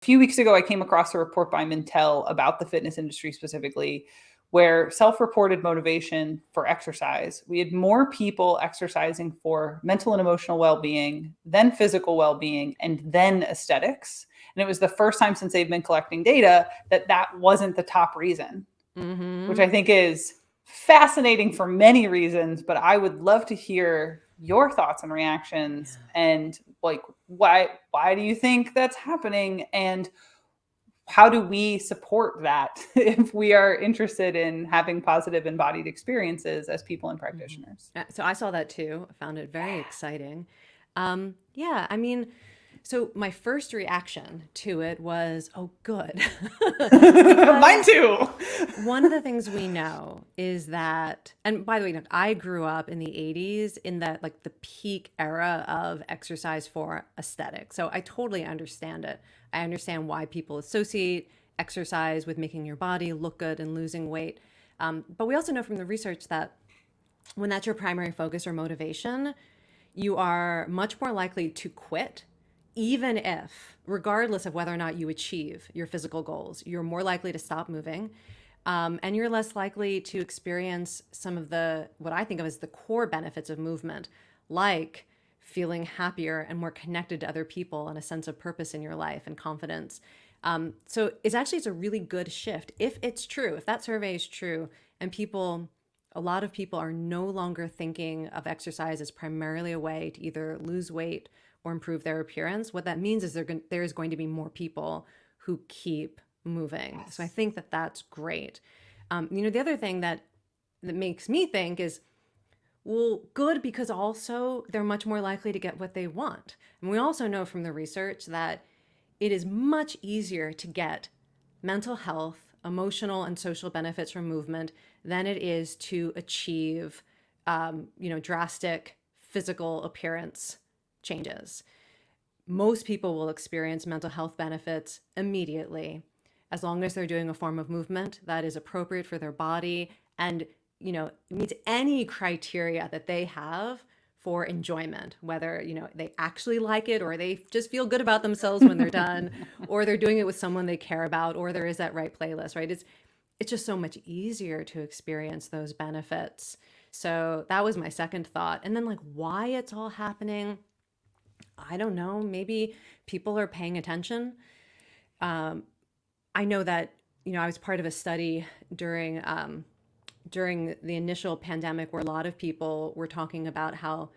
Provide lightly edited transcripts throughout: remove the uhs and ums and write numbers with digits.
few weeks ago, I came across a report by Mintel about the fitness industry specifically, where self-reported motivation for exercise, we had more people exercising for mental and emotional well-being, then physical well-being, and then aesthetics. And it was the first time since they've been collecting data that that wasn't the top reason, which I think is fascinating for many reasons. But I would love to hear your thoughts and reactions, and like why do you think that's happening, and how do we support that if we are interested in having positive embodied experiences as people and practitioners? So I saw that too. I found it very exciting. Yeah, I mean, so my first reaction to it was, oh, good. Mine Because too. one of the things we know is that, and by the way, I grew up in the 80s in that like the peak era of exercise for aesthetic. So I totally understand it. I understand why people associate exercise with making your body look good and losing weight. But we also know from the research that when that's your primary focus or motivation, you are much more likely to quit, even if, regardless of whether or not you achieve your physical goals, you're more likely to stop moving. And you're less likely to experience some of the, what I think of as the core benefits of movement, like feeling happier and more connected to other people and a sense of purpose in your life and confidence. So it's a really good shift. If it's true, if that survey is true, and a lot of people are no longer thinking of exercise as primarily a way to either lose weight or improve their appearance, what that means is there is going to be more people who keep moving. So I think that that's great. The other thing that makes me think is, well, good, because also they're much more likely to get what they want. And we also know from the research that it is much easier to get mental health, emotional, and social benefits from movement than it is to achieve, drastic physical appearance changes. Most people will experience mental health benefits immediately as long as they're doing a form of movement that is appropriate for their body and, meets any criteria that they have for enjoyment, whether, they actually like it or they just feel good about themselves when they're done, or they're doing it with someone they care about, or there is that right playlist, right? It's just so much easier to experience those benefits. So that was my second thought. And then like why it's all happening, I don't know. Maybe people are paying attention. I know that, I was part of a study during the initial pandemic where a lot of people were talking about how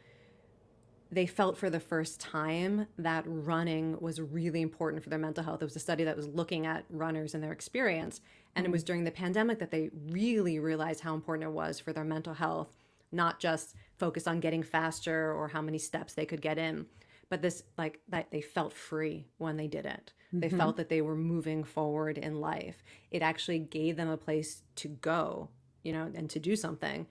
they felt for the first time that running was really important for their mental health. It was a study that was looking at runners and their experience. And it was during the pandemic that they really realized how important it was for their mental health, not just focus on getting faster or how many steps they could get in, but this like that they felt free when they did it. They felt that they were moving forward in life. It actually gave them a place to go, and to do something